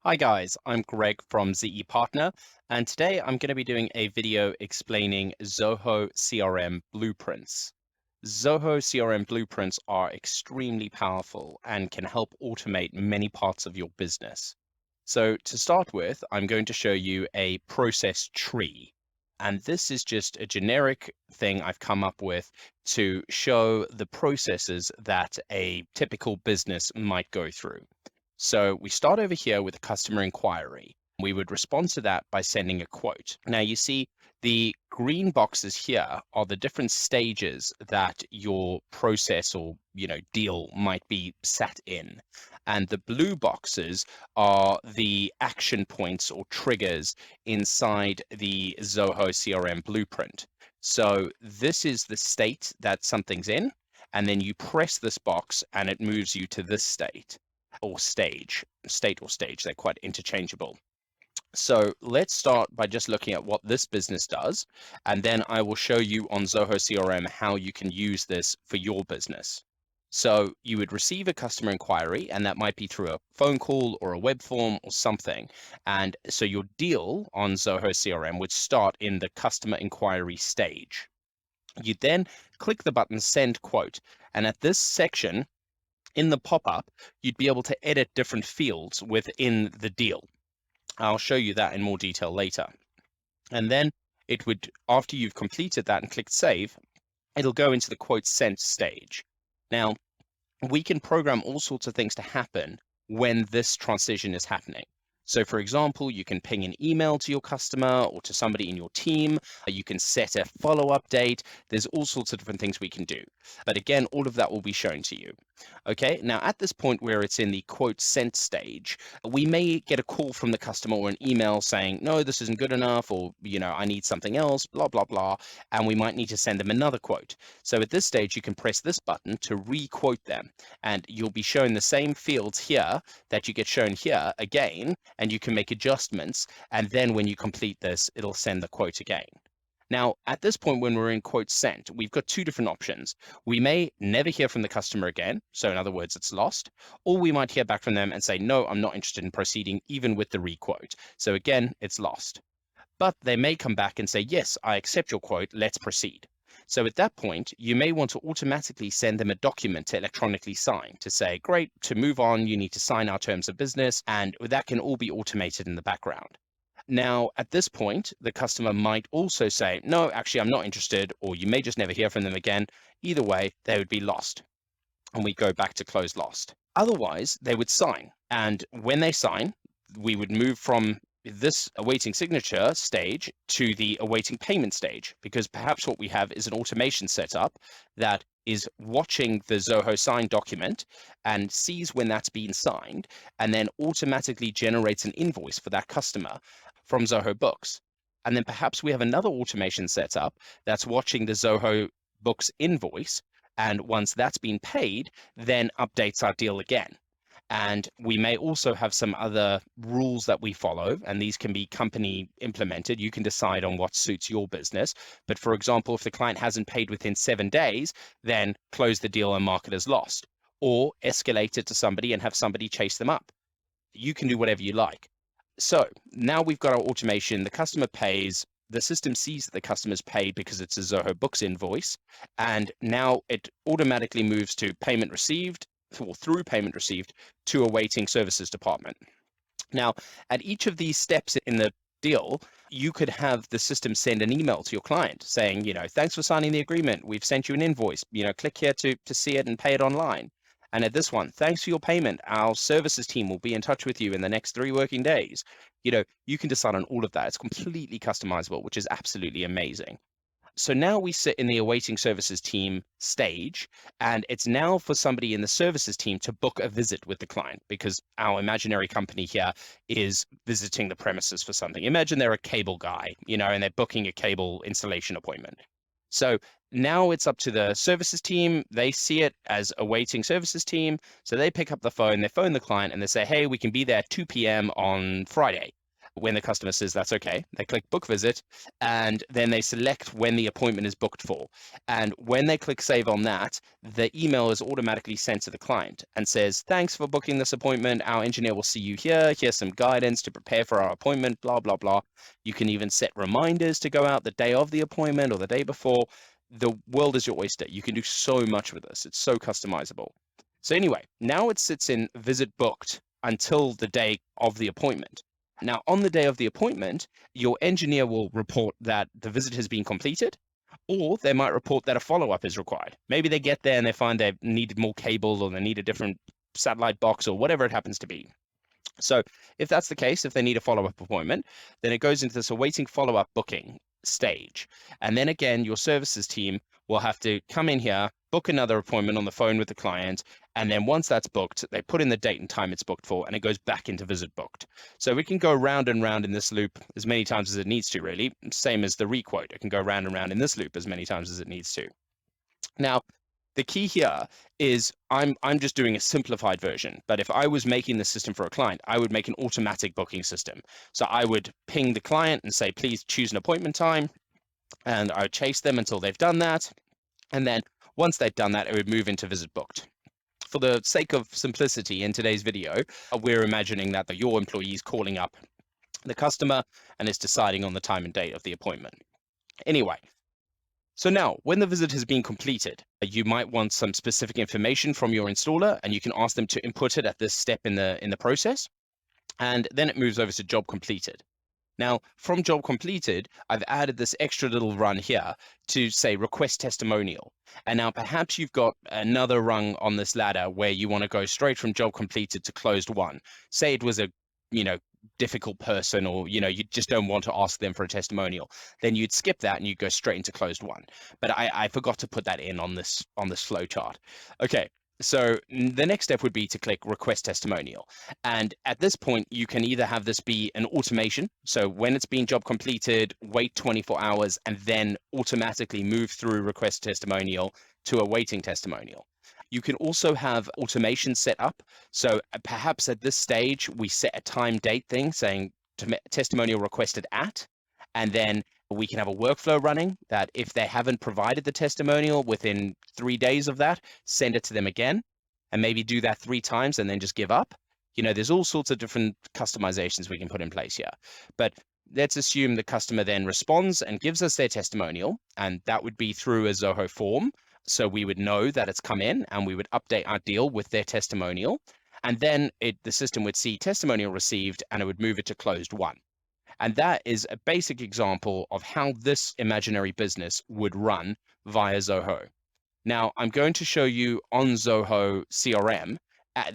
Hi guys, I'm Greg from ZE Partner, and today I'm going to be doing a video explaining Zoho CRM blueprints. Zoho CRM blueprints are extremely powerful and can help automate many parts of your business. So to start with, I'm going to show you a process tree. And this is just a generic thing I've come up with to show the processes that a typical business might go through. So we start over here with a customer inquiry. We would respond to that by sending a quote. Now you see the green boxes here are the different stages that your process or deal might be sat in. And the blue boxes are the action points or triggers inside the Zoho CRM blueprint. So this is the state that something's in, and then you press this box and it moves you to this state or stage, they're quite interchangeable. So let's start by just looking at what this business does, and then I will show you on Zoho CRM how you can use this for your business. So you would receive a customer inquiry, and that might be through a phone call or a web form or something. And so your deal on Zoho CRM would start in the customer inquiry stage. You then click the button Send Quote, and at this section, in the pop-up, you'd be able to edit different fields within the deal. I'll show you that in more detail later. And then it would, after you've completed that and clicked save, it'll go into the quote sent stage. Now, we can program all sorts of things to happen when this transition is happening. So for example, you can ping an email to your customer or to somebody in your team. You can set a follow-up date. There's all sorts of different things we can do. But again, all of that will be shown to you. Okay, now at this point where it's in the quote sent stage, we may get a call from the customer or an email saying, no, this isn't good enough, or, I need something else, blah, blah, blah. And we might need to send them another quote. So at this stage, you can press this button to re-quote them. And you'll be shown the same fields here that you get shown here again, and you can make adjustments. And then when you complete this, it'll send the quote again. Now, at this point, when we're in quote sent, we've got two different options. We may never hear from the customer again. So in other words, it's lost. Or we might hear back from them and say, no, I'm not interested in proceeding even with the requote. So again, it's lost. But they may come back and say, yes, I accept your quote. Let's proceed. So at that point, you may want to automatically send them a document to electronically sign to say, great, to move on, you need to sign our terms of business. And that can all be automated in the background. Now, at this point, the customer might also say, no, actually, I'm not interested, or you may just never hear from them again. Either way, they would be lost. And we go back to close lost. Otherwise, they would sign. And when they sign, we would move from this awaiting signature stage to the awaiting payment stage, because perhaps what we have is an automation setup that is watching the Zoho signed document and sees when that's been signed, and then automatically generates an invoice for that customer from Zoho Books. And then perhaps we have another automation setup that's watching the Zoho Books invoice, and once that's been paid, then updates our deal again. And we may also have some other rules that we follow, and these can be company implemented. You can decide on what suits your business. But for example, if the client hasn't paid within 7 days, then close the deal and mark it as lost, or escalate it to somebody and have somebody chase them up. You can do whatever you like. So now we've got our automation. The customer pays. The system sees that the customer's paid because it's a Zoho Books invoice. And now it automatically moves to payment received, or through payment received, to awaiting services department. Now, at each of these steps in the deal, you could have the system send an email to your client saying, thanks for signing the agreement. We've sent you an invoice. Click here to see it and pay it online. And at this one, thanks for your payment. Our services team will be in touch with you in the next 3 working days. You can decide on all of that. It's completely customizable, which is absolutely amazing. So now we sit in the awaiting services team stage, and it's now for somebody in the services team to book a visit with the client, because our imaginary company here is visiting the premises for something. Imagine they're a cable guy, and they're booking a cable installation appointment. So now it's up to the services team. They see it as awaiting services team. So they pick up the phone, they phone the client, and they say, hey, we can be there 2 p.m. on Friday. When the customer says that's okay, they click book visit, and then they select when the appointment is booked for. And when they click save on that, the email is automatically sent to the client and says, thanks for booking this appointment. Our engineer will see you here. Here's some guidance to prepare for our appointment, blah, blah, blah. You can even set reminders to go out the day of the appointment or the day before. The world is your oyster. You can do so much with this. It's so customizable. So anyway, now it sits in visit booked until the day of the appointment. Now, on the day of the appointment, your engineer will report that the visit has been completed, or they might report that a follow-up is required. Maybe they get there and they find they've needed more cable or they need a different satellite box or whatever it happens to be. So if that's the case, if they need a follow-up appointment, then it goes into this awaiting follow-up booking stage. And then again, your services team will have to come in here, book another appointment on the phone with the client. And then once that's booked, they put in the date and time it's booked for, and it goes back into visit booked. So we can go round and round in this loop as many times as it needs to, really. Same as the requote. It can go round and round in this loop as many times as it needs to. Now, the key here is I'm just doing a simplified version, but if I was making the system for a client, I would make an automatic booking system. So I would ping the client and say, please choose an appointment time, and I would chase them until they've done that. And then once they've done that, it would move into visit booked. For the sake of simplicity in today's video, we're imagining that your employee is calling up the customer and is deciding on the time and date of the appointment. Anyway, so now, when the visit has been completed, you might want some specific information from your installer, and you can ask them to input it at this step in the process, and then it moves over to job completed. Now, from job completed, I've added this extra little run here to say request testimonial. And now perhaps you've got another rung on this ladder where you want to go straight from job completed to closed won. Say it was a, difficult person, or you just don't want to ask them for a testimonial, then you'd skip that and you'd go straight into closed won. But I forgot to put that in on this flow chart. Okay, so the next step would be to click request testimonial, and at this point you can either have this be an automation, so when it's been job completed, wait 24 hours and then automatically move through request testimonial to a waiting testimonial. You can also have automation set up. So perhaps at this stage, we set a time date thing saying testimonial requested at, and then we can have a workflow running that if they haven't provided the testimonial within 3 days of that, send it to them again, and maybe do that 3 times and then just give up. There's all sorts of different customizations we can put in place here. But let's assume the customer then responds and gives us their testimonial, and that would be through a Zoho form. So we would know that it's come in and we would update our deal with their testimonial. And then the system would see testimonial received and it would move it to closed won. And that is a basic example of how this imaginary business would run via Zoho. Now, I'm going to show you on Zoho CRM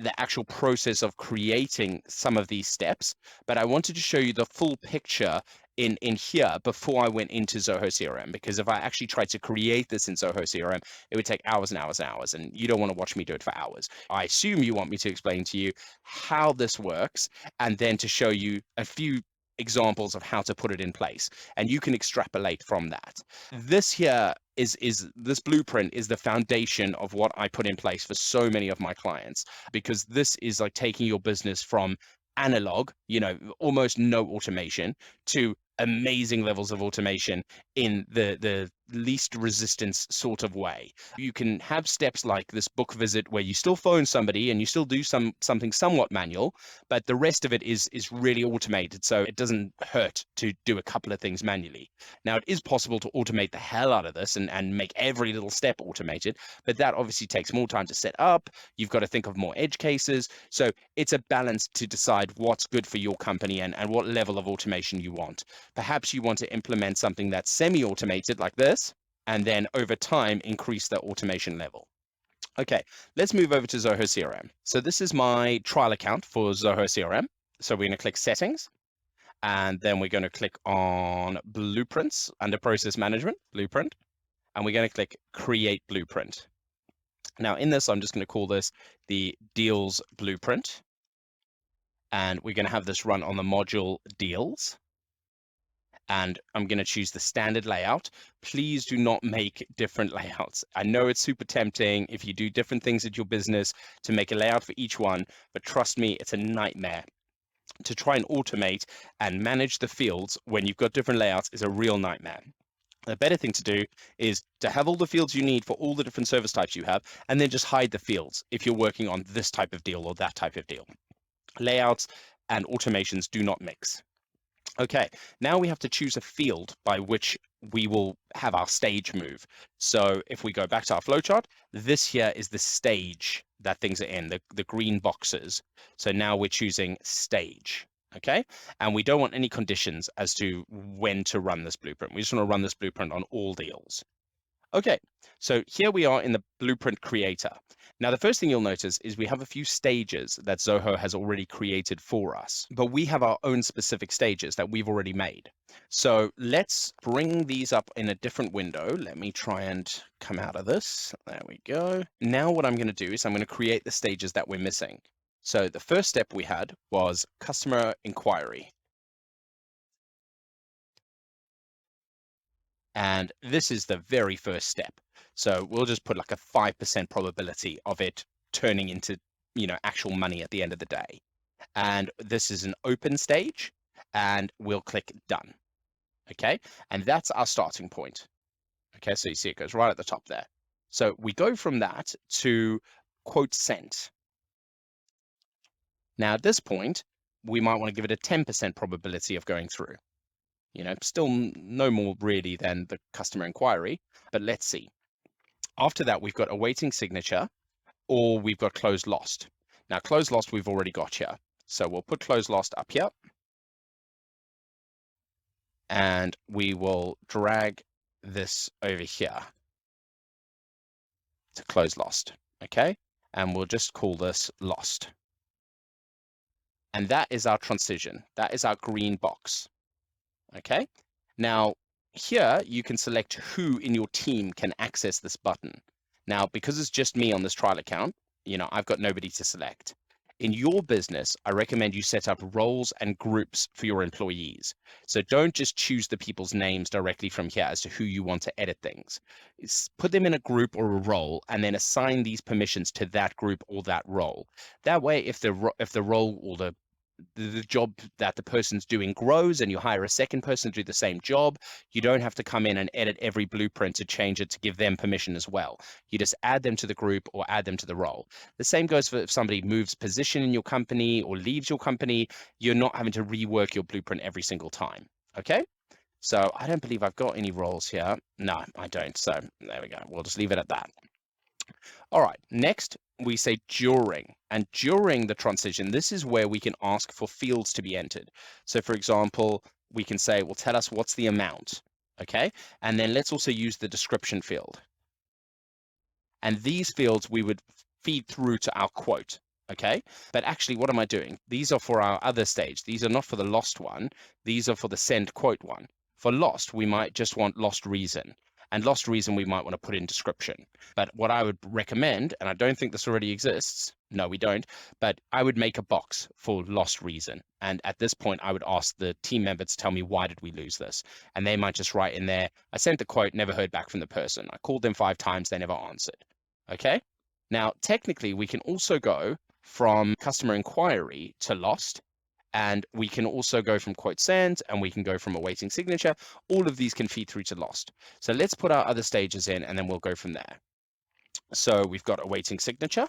the actual process of creating some of these steps, but I wanted to show you the full picture in here before I went into Zoho CRM, because if I actually tried to create this in Zoho CRM, it would take hours and hours and hours, and you don't want to watch me do it for hours. I assume you want me to explain to you how this works and then to show you a few examples of how to put it in place, and you can extrapolate from that. This here is this blueprint is the foundation of what I put in place for so many of my clients, because this is like taking your business from analog, almost no automation, to amazing levels of automation in the least resistance sort of way. You can have steps like this book visit where you still phone somebody and you still do something somewhat manual, but the rest of it is really automated, so it doesn't hurt to do a couple of things manually. Now, it is possible to automate the hell out of this and make every little step automated, but that obviously takes more time to set up. You've got to think of more edge cases. So it's a balance to decide what's good for your company and what level of automation you want. Perhaps you want to implement something that's semi-automated like this, and then over time, increase the automation level. Okay, let's move over to Zoho CRM. So this is my trial account for Zoho CRM. So we're going to click settings, and then we're going to click on blueprints under process management, blueprint, and we're going to click create blueprint. Now in this, I'm just going to call this the deals blueprint, and we're going to have this run on the module deals. And I'm going to choose the standard layout. Please do not make different layouts. I know it's super tempting if you do different things at your business to make a layout for each one, but trust me, it's a nightmare. to try and automate and manage the fields when you've got different layouts is a real nightmare. The better thing to do is to have all the fields you need for all the different service types you have, and then just hide the fields if you're working on this type of deal or that type of deal. Layouts and automations do not mix. Okay, now we have to choose a field by which we will have our stage move. So if we go back to our flowchart, this here is the stage that things are in, the green boxes. So now we're choosing stage, okay? And we don't want any conditions as to when to run this blueprint. We just want to run this blueprint on all deals. Okay, so here we are in the blueprint creator. Now, the first thing you'll notice is we have a few stages that Zoho has already created for us, but we have our own specific stages that we've already made. So let's bring these up in a different window. Let me try and come out of this. There we go. Now what I'm going to do is I'm going to create the stages that we're missing. So the first step we had was customer inquiry. And this is the very first step. So we'll just put like a 5% probability of it turning into, actual money at the end of the day. And this is an open stage, and we'll click done. Okay, and that's our starting point. Okay, so you see it goes right at the top there. So we go from that to quote sent. Now at this point, we might want to give it a 10% probability of going through. Still no more really than the customer inquiry, but let's see. After that, we've got awaiting signature, or we've got closed lost. Now, closed lost we've already got here. So we'll put closed lost up here. And we will drag this over here to close lost, okay? And we'll just call this lost. And that is our transition. That is our green box. Okay, now here you can select who in your team can access this button. Now, because it's just me on this trial account, I've got nobody to select. In your business, I recommend you set up roles and groups for your employees. So don't just choose the people's names directly from here as to who you want to edit things. Put them in a group or a role and then assign these permissions to that group or that role. That way, if the role or the job that the person's doing grows and you hire a second person to do the same job, you don't have to come in and edit every blueprint to change it to give them permission as well. You just add them to the group or add them to the role. The same goes for if somebody moves position in your company or leaves your company, you're not having to rework your blueprint every single time. Okay? So I don't believe I've got any roles here. No, I don't. So there we go. We'll just leave it at that. All right, next we say during, and during the transition, this is where we can ask for fields to be entered. So for example, we can say, well, tell us what's the amount, okay? And then let's also use the description field. And these fields we would feed through to our quote, okay? But actually, what am I doing? These are for our other stage. These are not for the lost one. These are for the send quote one. For lost, we might just want lost reason. And lost reason we might want to put in description. But what I would recommend, and I don't think this already exists, no, we don't, but I would make a box for lost reason. And at this point, I would ask the team member to tell me, why did we lose this? And they might just write in there, I sent the quote, never heard back from the person. I called them 5 times, they never answered. Okay. Now, technically, we can also go from customer inquiry to lost. And we can also go from quote sent, and we can go from awaiting signature. All of these can feed through to lost. So let's put our other stages in, and then we'll go from there. So we've got awaiting signature.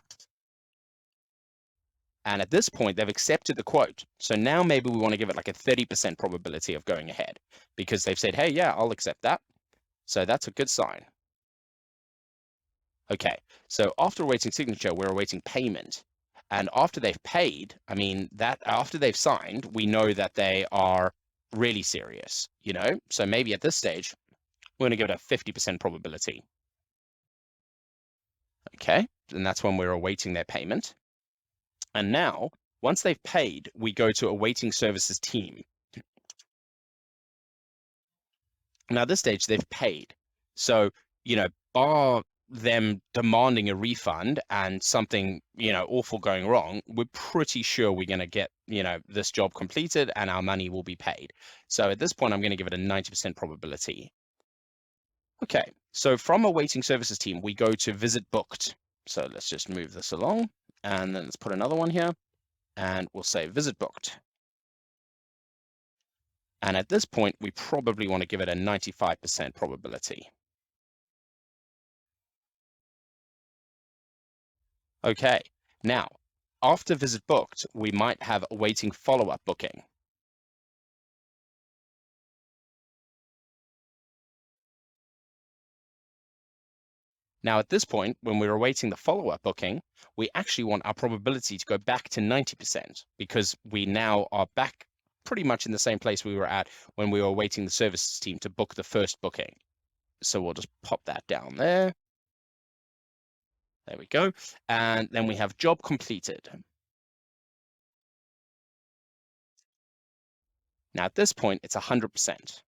And at this point, they've accepted the quote. So now maybe we want to give it like a 30% probability of going ahead because they've said, hey, yeah, I'll accept that. So that's a good sign. Okay, so after awaiting signature, we're awaiting payment. And after they've paid, I mean, that after they've signed, we know that they are really serious, So maybe at this stage, we're going to give it a 50% probability. Okay, and that's when we're awaiting their payment. And now, once they've paid, we go to awaiting services team. Now, at this stage, they've paid. So, bar them demanding a refund and something, awful going wrong, we're pretty sure we're going to get, this job completed and our money will be paid. So at this point, I'm going to give it a 90% probability. Okay, so from awaiting services team, we go to visit booked. So let's just move this along and then let's put another one here and we'll say visit booked. And at this point, we probably want to give it a 95% probability. Okay, now, after visit booked, we might have awaiting follow-up booking. Now, at this point, when we're awaiting the follow-up booking, we actually want our probability to go back to 90% because we now are back pretty much in the same place we were at when we were waiting the services team to book the first booking. So we'll just pop that down there. There we go. And then we have job completed. Now, at this point, it's 100%.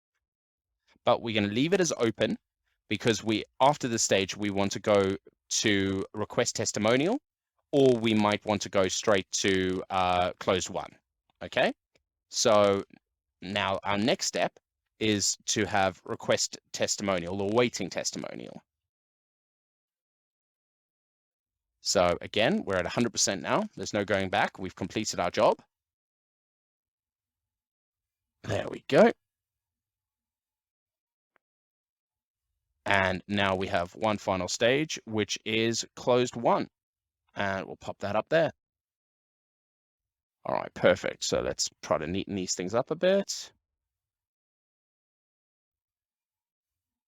But we're going to leave it as open because after this stage, we want to go to request testimonial, or we might want to go straight to closed one. Okay, so now our next step is to have request testimonial or waiting testimonial. So again, we're at 100% now. There's no going back. We've completed our job. There we go. And now we have one final stage, which is closed one. And we'll pop that up there. All right, perfect. So let's try to neaten these things up a bit.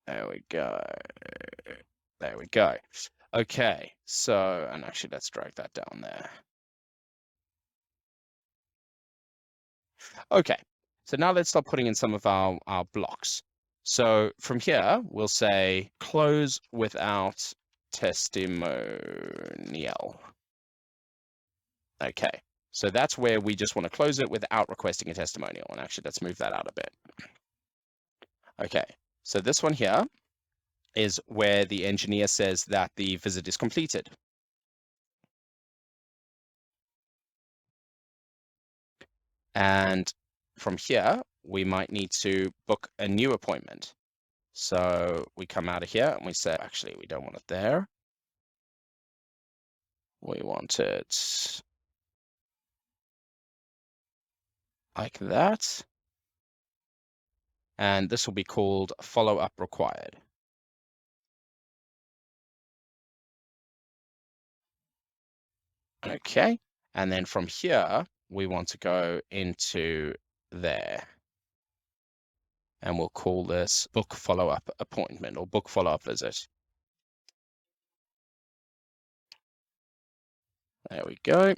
There we go. There we go. Okay, so, and actually let's drag that down there. Okay, so now let's start putting in some of our blocks. So from here, we'll say close without testimonial. Okay, so that's where we just want to close it without requesting a testimonial. And actually, let's move that out a bit. Okay, so this one here is where the engineer says that the visit is completed. And from here, we might need to book a new appointment. So we come out of here and we say, actually, we don't want it there. We want it like that. And this will be called follow-up required. Okay, and then from here, we want to go into there. And we'll call this book follow-up appointment or book follow-up visit. There we go.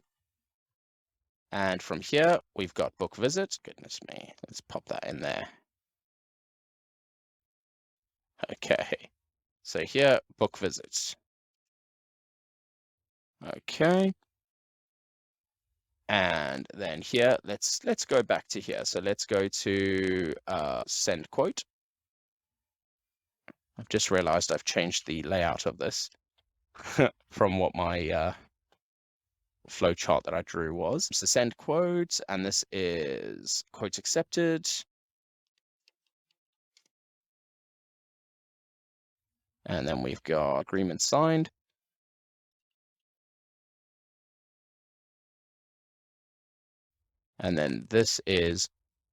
And from here, we've got book visit. Goodness me, let's pop that in there. Okay, so here, book visits. Okay. And then here, let's go back to here. So let's go to send quote. I've just realized I've changed the layout of this from what my flow chart that I drew was. So send quote, and this is quotes accepted. And then we've got agreement signed. And then this is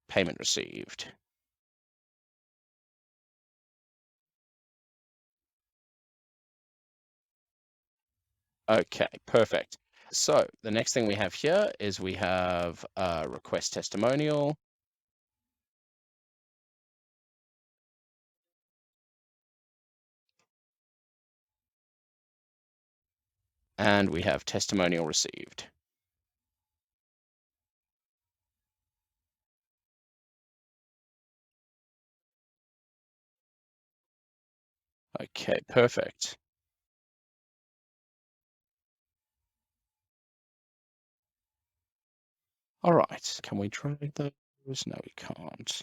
payment received. Okay, perfect. So the next thing we have here is we have a request testimonial. And we have testimonial received. Okay, perfect. All right, can we try those? No, we can't.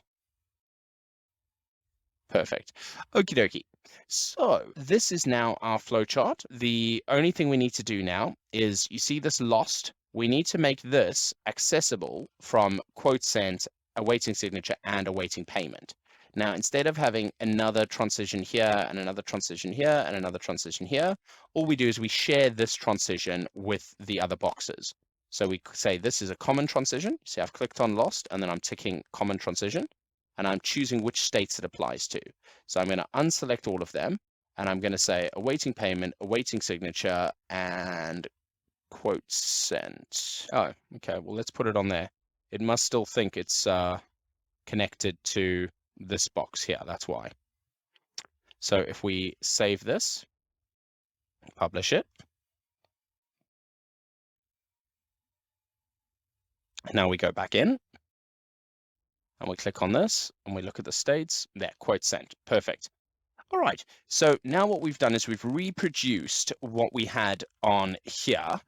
Perfect. Okie dokie. So this is now our flowchart. The only thing we need to do now is, you see this lost? We need to make this accessible from quote sent, awaiting signature, and awaiting payment. Now, instead of having another transition here and another transition here and another transition here, all we do is we share this transition with the other boxes. So we say this is a common transition. See, I've clicked on lost and then I'm ticking common transition. and I'm choosing which states it applies to. So I'm going to unselect all of them, and I'm going to say awaiting payment, awaiting signature, and quote sent. Oh, okay. Well, let's put it on there. It must still think it's connected to this box here. That's why. So if we save this, publish it. Now we go back in and we click on this and we look at the states. There, quote sent. Perfect. All right. So now what we've done is we've reproduced what we had on here,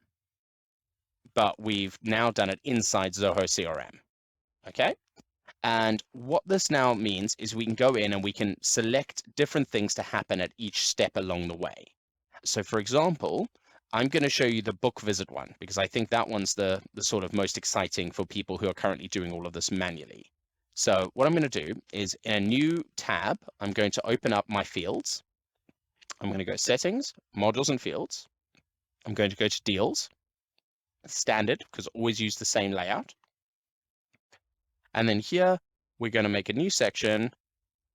but we've now done it inside Zoho CRM. Okay. And what this now means is we can go in and we can select different things to happen at each step along the way. So for example, I'm going to show you the book visit one because I think that one's the sort of most exciting for people who are currently doing all of this manually. So what I'm going to do is in a new tab, I'm going to open up my fields. I'm going to go settings, modules and fields. I'm going to go to deals, standard, because always use the same layout. And then here, we're going to make a new section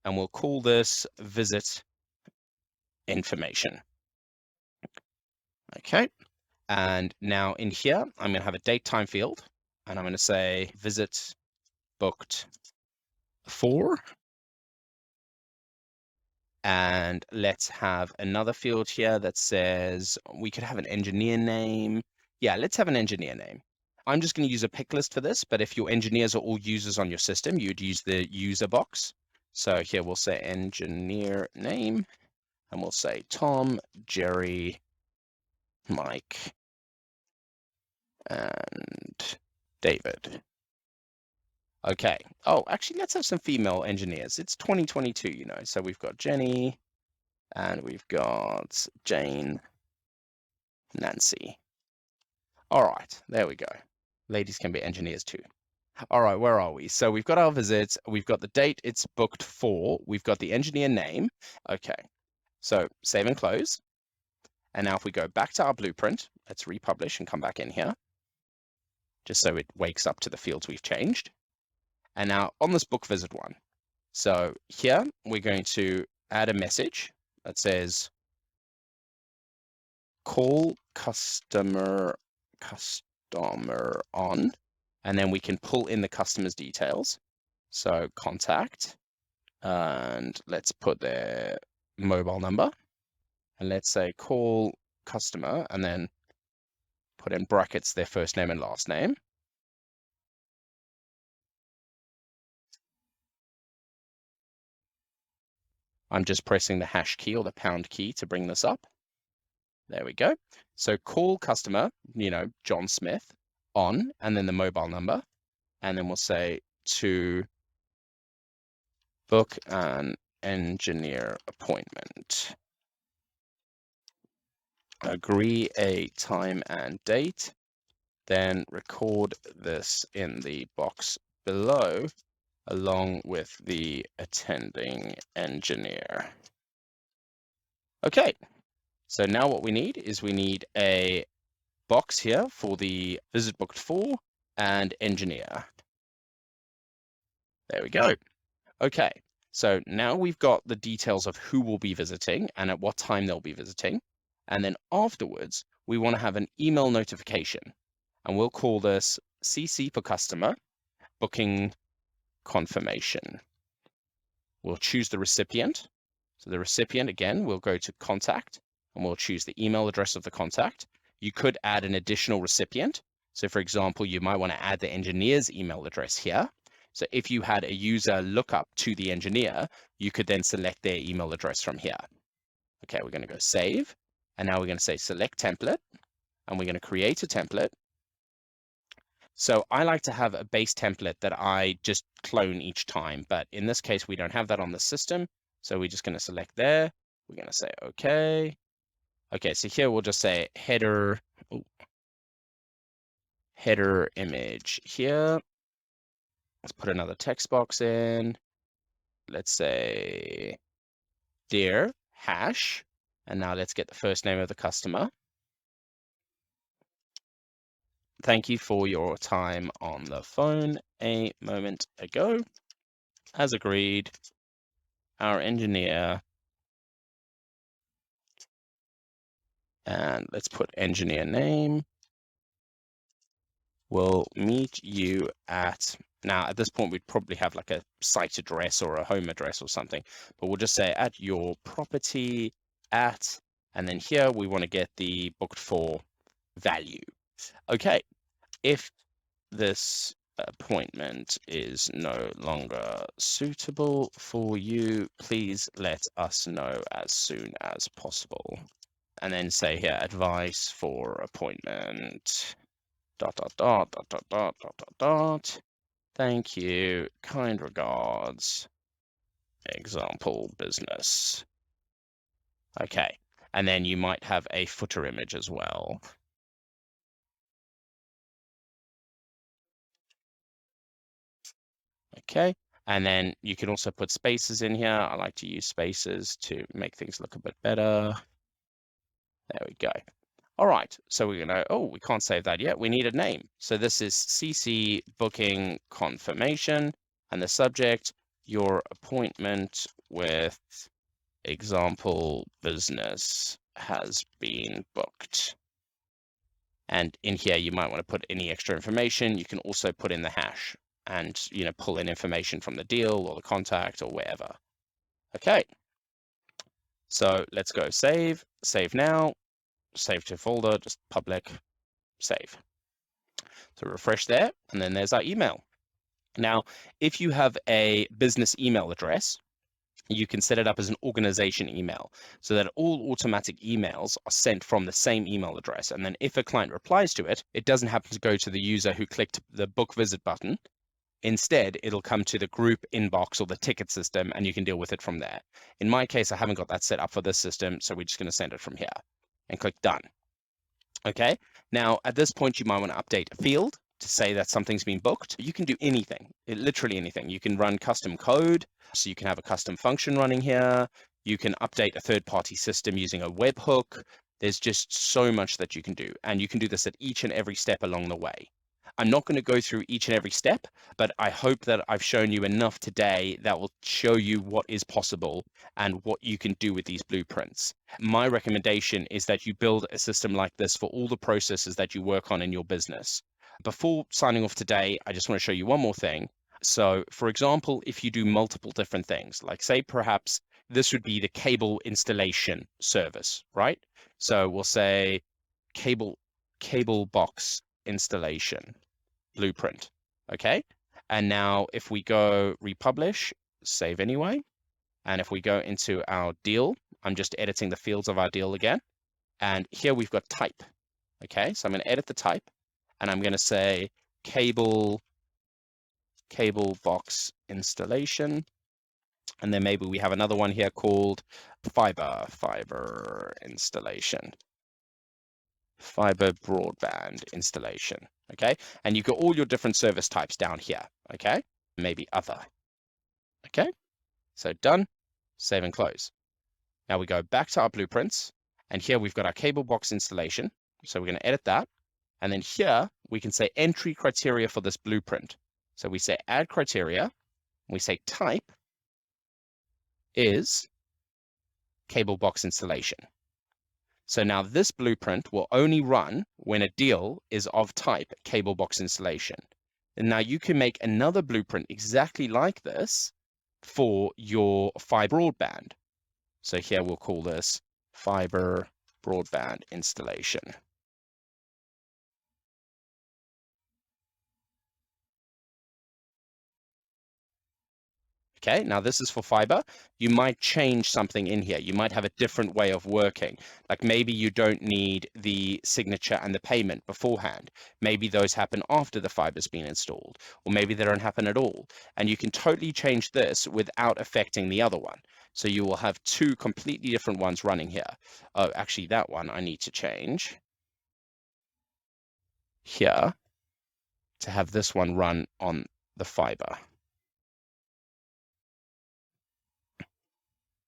and we'll call this visit information. Okay. And now in here, I'm going to have a date time field and I'm going to say visit booked for. And let's have another field here that says we could have an engineer name. Yeah, let's have an engineer name. I'm just going to use a pick list for this, but if your engineers are all users on your system, you'd use the user box. So here we'll say engineer name, and we'll say Tom, Jerry, Mike, and David. Okay. Oh, actually, let's have some female engineers. It's 2022, you know. So we've got Jenny, and we've got Jane, Nancy. All right, there we go. Ladies can be engineers too. All right, where are we? So we've got our visits. We've got the date it's booked for. We've got the engineer name. Okay, so save and close. And now if we go back to our blueprint, let's republish and come back in here, just so it wakes up to the fields we've changed. And now on this book visit one. So here we're going to add a message that says, call customer on, and then we can pull in the customer's details. So contact, and let's put their mobile number, and let's say call customer, and then put in brackets their first name and last name. I'm just pressing the hash key or the pound key to bring this up. There we go. So call customer, you know, John Smith on, and then the mobile number. And then we'll say to book an engineer appointment. Agree a time and date. Then record this in the box below along with the attending engineer. Okay. So now what we need is we need a box here for the visit booked for and engineer. There we go. Okay, so now we've got the details of who will be visiting and at what time they'll be visiting. And then afterwards, we want to have an email notification. And we'll call this CC for customer, booking confirmation. We'll choose the recipient. So the recipient, again, we'll go to contact and we'll choose the email address of the contact. You could add an additional recipient. So for example, you might want to add the engineer's email address here. So if you had a user lookup to the engineer, you could then select their email address from here. Okay, we're going to go save. And now we're going to say select template. And we're going to create a template. So I like to have a base template that I just clone each time. But in this case, we don't have that on the system. So we're just going to select there. We're going to say OK. Okay, so here we'll just say header, header image here. Let's put another text box in. Let's say dear hash. And now let's get the first name of the customer. Thank you for your time on the phone a moment ago. As agreed, our engineer, and let's put engineer name, will meet you at, now at this point we'd probably have like a site address or a home address or something, but we'll just say at your property at, and then here we want to get the booked for value. Okay, if this appointment is no longer suitable for you, please let us know as soon as possible. And then say here, advice for appointment, ... Thank you, kind regards, example business. Okay, and then you might have a footer image as well. Okay, and then you can also put spaces in here. I like to use spaces to make things look a bit better. There we go. All right, so we're gonna, oh, we can't save that yet. We need a name. So this is CC booking confirmation, and the subject, your appointment with example business has been booked. And in here, you might want to put any extra information. You can also put in the hash and, you know, pull in information from the deal or the contact or wherever. Okay. So let's go save now, save to folder, just public, save. So refresh there, and then there's our email. Now, if you have a business email address, you can set it up as an organization email so that all automatic emails are sent from the same email address. And then if a client replies to it, it doesn't happen to go to the user who clicked the book visit button. Instead, it'll come to the group inbox or the ticket system, and you can deal with it from there. In my case, I haven't got that set up for this system, so we're just going to send it from here and click done. Okay, now at this point, you might want to update a field to say that something's been booked. You can do anything, literally anything. You can run custom code, so you can have a custom function running here. You can update a third-party system using a webhook. There's just so much that you can do, and you can do this at each and every step along the way. I'm not going to go through each and every step, but I hope that I've shown you enough today that will show you what is possible and what you can do with these blueprints. My recommendation is that you build a system like this for all the processes that you work on in your business. Before signing off today, I just want to show you one more thing. So, for example, if you do multiple different things, like say perhaps this would be the cable installation service, right? So we'll say cable box installation blueprint. Okay. And now if we go republish, save anyway. And if we go into our deal, I'm just editing the fields of our deal again. And here we've got type. Okay. So I'm going to edit the type, and I'm going to say cable box installation. And then maybe we have another one here called fiber installation. Fiber broadband installation. Okay, and you've got all your different service types down here. Okay, maybe other. Okay, so done, save and close. Now we go back to our blueprints, and here we've got our cable box installation. So we're going to edit that, and then here we can say entry criteria for this blueprint. So we say add criteria, we say type is cable box installation. So now this blueprint will only run when a deal is of type cable box installation. And now you can make another blueprint exactly like this for your fiber broadband. So here we'll call this fiber broadband installation. Okay, now this is for fiber. You might change something in here. You might have a different way of working. Like maybe you don't need the signature and the payment beforehand. Maybe those happen after the fiber's been installed, or maybe they don't happen at all. And you can totally change this without affecting the other one. So you will have two completely different ones running here. Oh, actually that one I need to change here to have this one run on the fiber.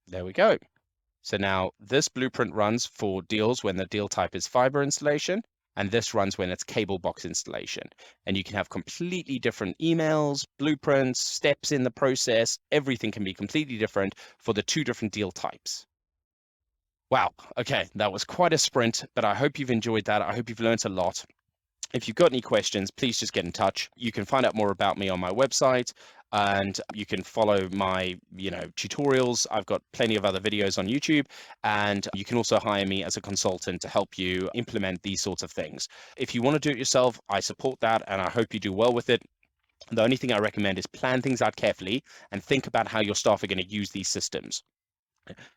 There we go. So now this blueprint runs for deals when the deal type is fiber installation, And this runs when it's cable box installation. And you can have completely different emails, blueprints, steps in the process. Everything can be completely different for the two different deal types. Wow. Okay, that was quite a sprint, but I hope you've enjoyed that. I hope you've learned a lot. If you've got any questions, please just get in touch. You can find out more about me on my website, and you can follow my, tutorials. I've got plenty of other videos on YouTube, and you can also hire me as a consultant to help you implement these sorts of things. If you want to do it yourself, I support that, and I hope you do well with it. The only thing I recommend is plan things out carefully and think about how your staff are going to use these systems.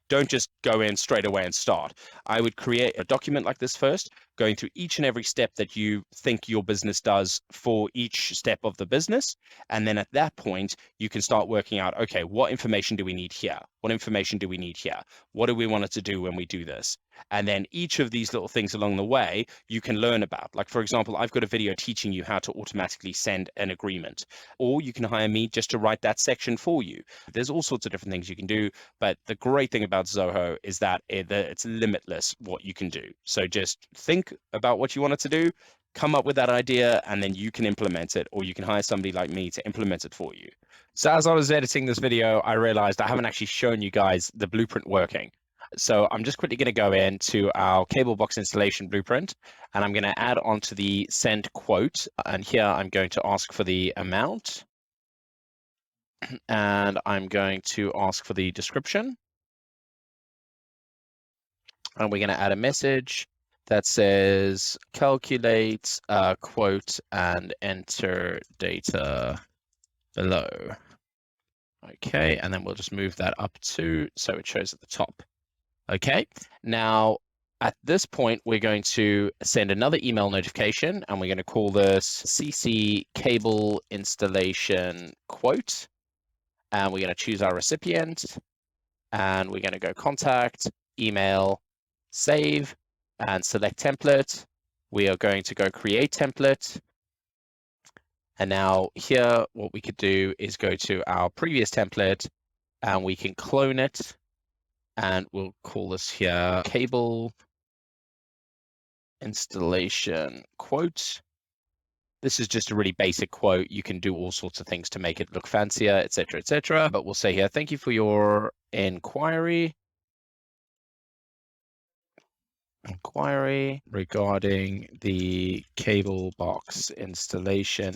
Don't just go in straight away and start. I would create a document like this first, going through each and every step that you think your business does for each step of the business. And then at that point, you can start working out, okay, what information do we need here? What information do we need here? What do we want it to do when we do this? And then each of these little things along the way, you can learn about. Like, for example, I've got a video teaching you how to automatically send an agreement, or you can hire me just to write that section for you. There's all sorts of different things you can do. But the great thing about Zoho is that it's limitless what you can do. So just think about what you want it to do, come up with that idea, and then you can implement it, or you can hire somebody like me to implement it for you. So as I was editing this video, I realized I haven't actually shown you guys the blueprint working. So I'm just quickly going to go into our cable box installation blueprint, and I'm going to add onto the send quote. And here I'm going to ask for the amount, and I'm going to ask for the description. And we're going to add a message that says calculate quote and enter data below. Okay, and then we'll just move that up to so it shows at the top. Okay, now at this point, we're going to send another email notification, and we're going to call this CC cable installation quote. And we're going to choose our recipient, and we're going to go contact, email, save, and select template. We are going to go create template. And now here, what we could do is go to our previous template, and we can clone it, and we'll call this here cable installation quote. This is just a really basic quote. You can do all sorts of things to make it look fancier, etc., etc. But we'll say here, thank you for your inquiry regarding the cable box installation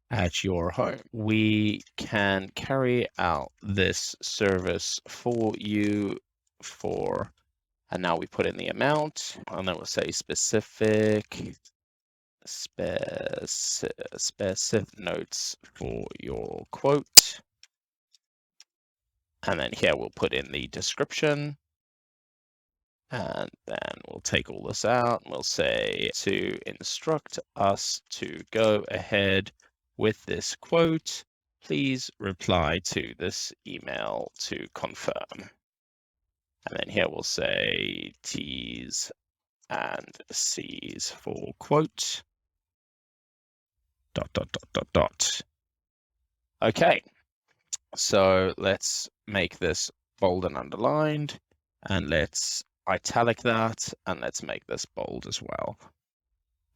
at your home. We can carry out this service for you for, and now we put in the amount, and then we'll say specific notes for your quote. And then here we'll put in the description. And then we'll take all this out and we'll say to instruct us to go ahead with this quote, please reply to this email to confirm. And then here we'll say T's and C's for quote, ... Okay, so let's make this bold and underlined, and let's italic that, and let's make this bold as well.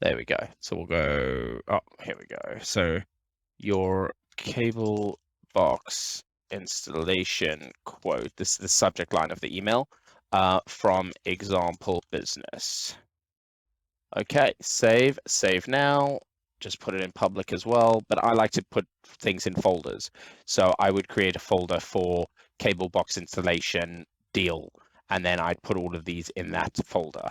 There we go. So we'll go, oh, here we go. So your cable box installation quote, this is the subject line of the email, from example business. Okay, save now. Just put it in public as well, but I like to put things in folders. So I would create a folder for cable box installation deal, and then I'd put all of these in that folder.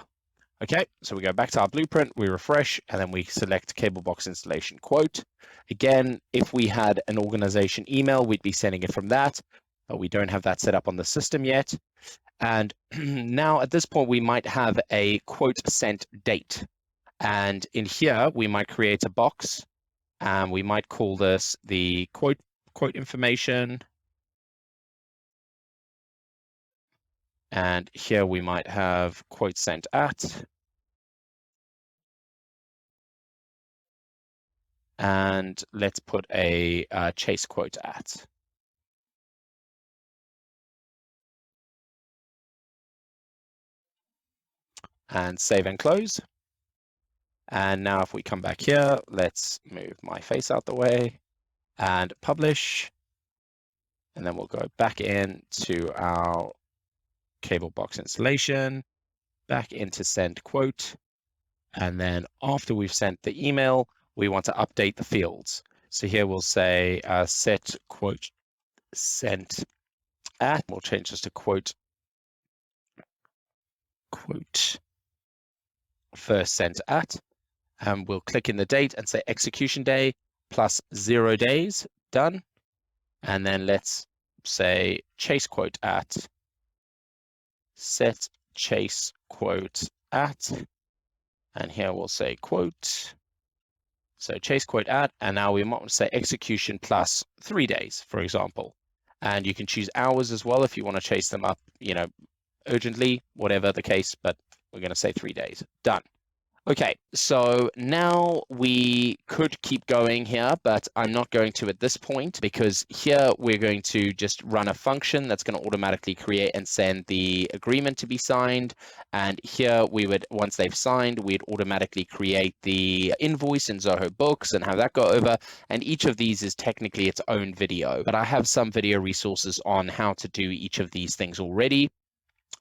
Okay, so we go back to our blueprint, we refresh, and then we select cable box installation quote. Again, if we had an organization email, we'd be sending it from that, but we don't have that set up on the system yet. And now at this point, we might have a quote sent date. And in here, we might create a box, and we might call this the quote information. And here we might have quote sent at. And let's put a chase quote at. And save and close. And now if we come back here, let's move my face out the way and publish. And then we'll go back into our cable box installation, back into send quote. And then after we've sent the email, we want to update the fields. So here we'll say set quote sent at, we'll change this to quote first sent at, and we'll click in the date and say execution day plus 0 days, done. And then let's say chase quote at, set chase quote at, and here we'll say quote. So chase quote at, and now we might want to say execution plus 3 days, for example. And you can choose hours as well if you want to chase them up, urgently, whatever the case, but we're going to say 3 days. Done. Okay, so now we could keep going here, but I'm not going to at this point, because here we're going to just run a function that's going to automatically create and send the agreement to be signed. And here we would, once they've signed, we'd automatically create the invoice in Zoho Books and have that go over. And each of these is technically its own video, but I have some video resources on how to do each of these things already.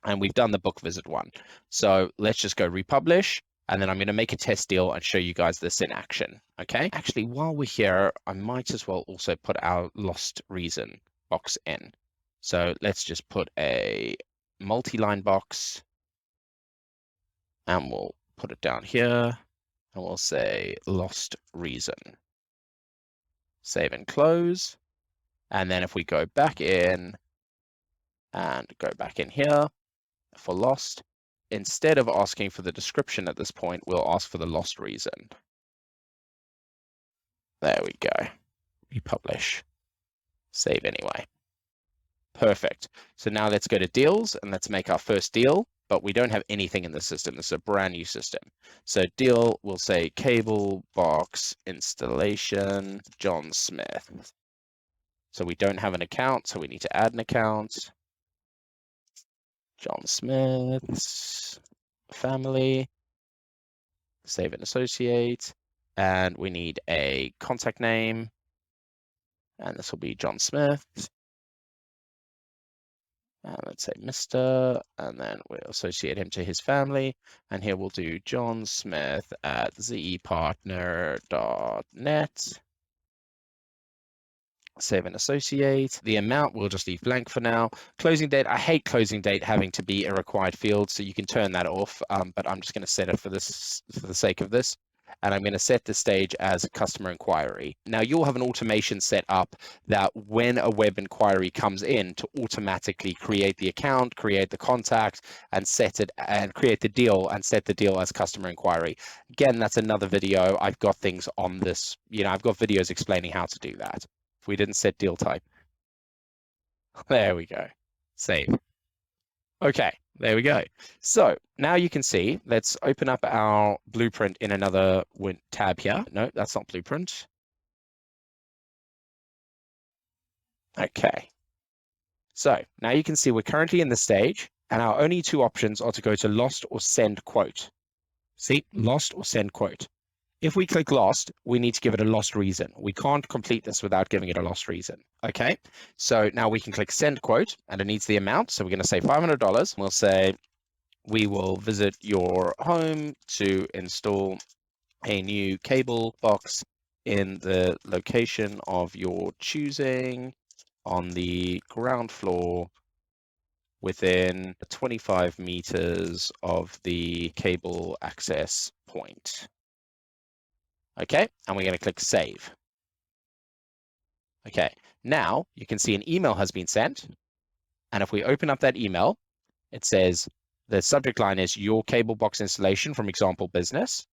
And we've done the book visit one. So let's just go republish. And then I'm going to make a test deal and show you guys this in action. Okay. Actually, while we're here, I might as well also put our lost reason box in. So let's just put a multi-line box and we'll put it down here and we'll say lost reason. Save and close. And then if we go back in and go back in here for lost, instead of asking for the description at this point, we'll ask for the lost reason. There we go. Republish. Save anyway. Perfect. So now let's go to deals and let's make our first deal, but we don't have anything in the system. This is a brand new system. So deal, we'll say cable box installation, John Smith. So we don't have an account, so we need to add an account. John Smith's family, save and associate, and we need a contact name, and this will be John Smith. And let's say Mr., and then we'll associate him to his family, and here we'll do John Smith at zepartner.net. Save and associate. The amount we'll just leave blank for now. Closing date, I hate closing date having to be a required field, so you can turn that off, but I'm just going to set it for this for the sake of this. And I'm going to set the stage as customer inquiry. Now you'll have an automation set up that when a web inquiry comes in, to automatically create the account, create the contact, and set it and create the deal and set the deal as customer inquiry. Again, that's another video. I've got things on this, I've got videos explaining how to do that. If we didn't set deal type. There we go. Save. Okay, there we go. So now you can see, let's open up our blueprint in another tab here. No, that's not blueprint. Okay. So now you can see we're currently in the stage and our only two options are to go to lost or send quote. See, lost or send quote. If we click lost, we need to give it a lost reason. We can't complete this without giving it a lost reason. Okay, so now we can click send quote and it needs the amount. So we're going to say $500. We'll say, we will visit your home to install a new cable box in the location of your choosing on the ground floor within 25 meters of the cable access point. Okay, and we're going to click save. Okay, now you can see an email has been sent. And if we open up that email, it says the subject line is your cable box installation from example business.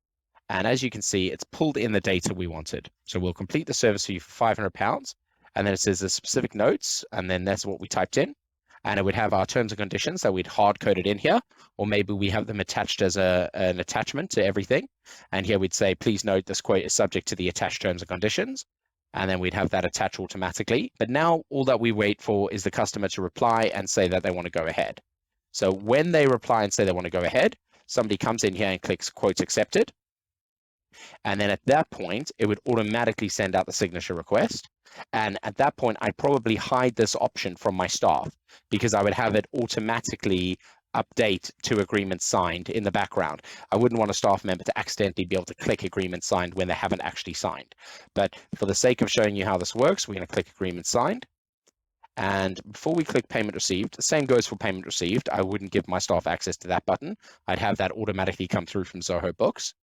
And as you can see, it's pulled in the data we wanted. So we'll complete the service for you for £500. And then it says the specific notes, and then that's what we typed in. And it would have our terms and conditions that we'd hard coded in here, or maybe we have them attached as an attachment to everything. And here we'd say, please note this quote is subject to the attached terms and conditions. And then we'd have that attached automatically. But now all that we wait for is the customer to reply and say that they want to go ahead. So when they reply and say they want to go ahead, somebody comes in here and clicks quotes accepted. And then at that point, it would automatically send out the signature request. And at that point, I'd probably hide this option from my staff because I would have it automatically update to agreement signed in the background. I wouldn't want a staff member to accidentally be able to click agreement signed when they haven't actually signed. But for the sake of showing you how this works, we're going to click agreement signed. And before we click payment received, the same goes for payment received. I wouldn't give my staff access to that button. I'd have that automatically come through from Zoho Books.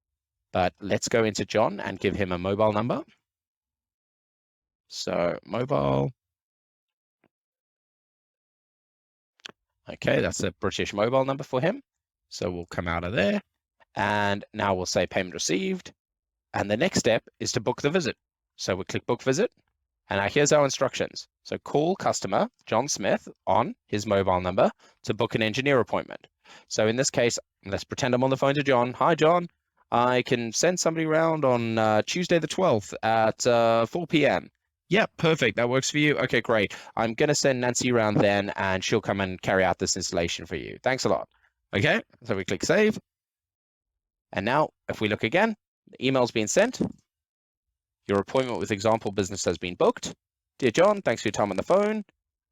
But let's go into John and give him a mobile number. So mobile. Okay, that's a British mobile number for him. So we'll come out of there. And now we'll say payment received. And the next step is to book the visit. So we click book visit. And now here's our instructions. So call customer John Smith on his mobile number to book an engineer appointment. So in this case, let's pretend I'm on the phone to John. Hi, John. I can send somebody around on Tuesday the 12th at 4 p.m. Yeah, perfect. That works for you. Okay, great. I'm going to send Nancy around then, and she'll come and carry out this installation for you. Thanks a lot. Okay, so we click save. And now if we look again, the email's been sent. Your appointment with example business has been booked. Dear John, thanks for your time on the phone.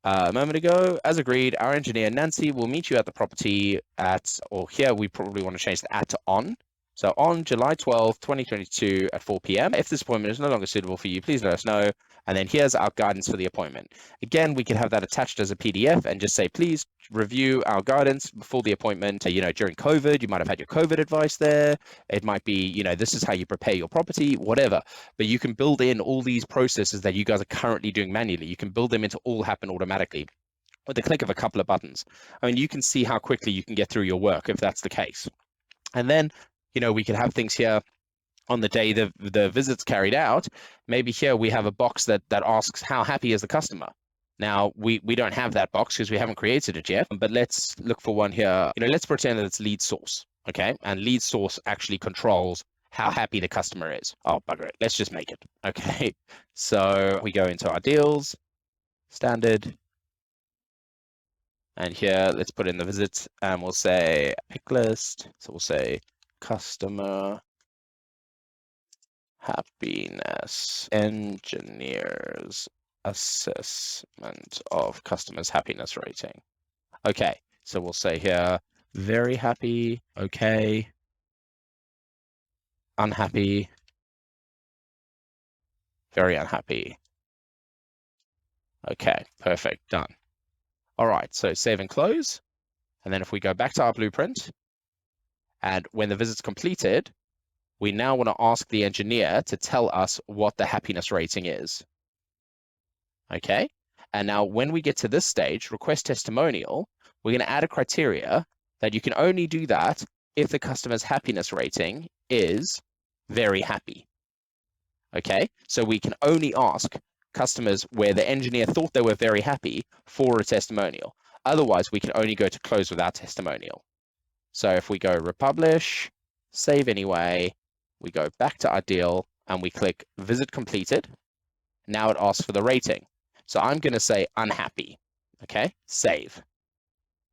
A moment ago, as agreed, our engineer Nancy will meet you at the property at, or here we probably want to change the at to on. So on July 12th, 2022 at 4 p.m. If this appointment is no longer suitable for you, please let us know. And then here's our guidance for the appointment. Again, we can have that attached as a PDF and just say, please review our guidance before the appointment. During COVID, you might have had your COVID advice there. It might be, this is how you prepare your property, whatever. But you can build in all these processes that you guys are currently doing manually. You can build them into all happen automatically with the click of a couple of buttons. I mean, you can see how quickly you can get through your work if that's the case. And then, we can have things here on the day the visit's carried out. Maybe here we have a box that asks how happy is the customer. Now we don't have that box because we haven't created it yet, but let's look for one here. Let's pretend that it's lead source, okay? And lead source actually controls how happy the customer is. Oh, bugger it. Let's just make it, okay? So we go into our deals, standard, and here let's put in the visits, and we'll say pick list. So we'll say customer happiness engineers assessment of customers happiness rating. Okay, so we'll say here very happy, okay, unhappy, very unhappy. Okay, perfect, done. All right, so save and close. And then if we go back to our blueprint, and when the visit's completed, we now want to ask the engineer to tell us what the happiness rating is. Okay, and now when we get to this stage, request testimonial, we're going to add a criteria that you can only do that if the customer's happiness rating is very happy. Okay, so we can only ask customers where the engineer thought they were very happy for a testimonial. Otherwise, we can only go to close without testimonial. So if we go republish, save anyway, we go back to our deal and we click visit completed. Now it asks for the rating. So I'm going to say unhappy. Okay, save.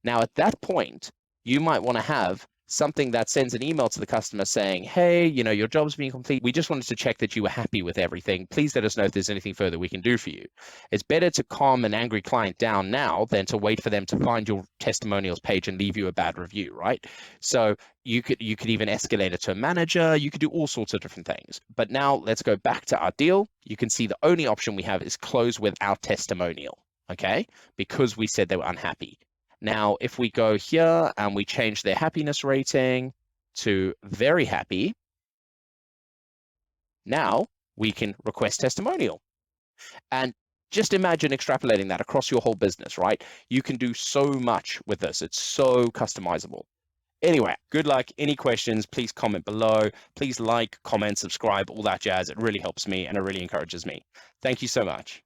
Now at that point, you might want to have something that sends an email to the customer saying, hey, your job's been complete. We just wanted to check that you were happy with everything. Please let us know if there's anything further we can do for you. It's better to calm an angry client down now than to wait for them to find your testimonials page and leave you a bad review, right? So you could even escalate it to a manager. You could do all sorts of different things. But now let's go back to our deal. You can see the only option we have is close without testimonial, okay? Because we said they were unhappy. Now, if we go here and we change their happiness rating to very happy, now we can request testimonial. And just imagine extrapolating that across your whole business, right? You can do so much with this. It's so customizable. Anyway, good luck. Any questions, please comment below. Please like, comment, subscribe, all that jazz. It really helps me and it really encourages me. Thank you so much.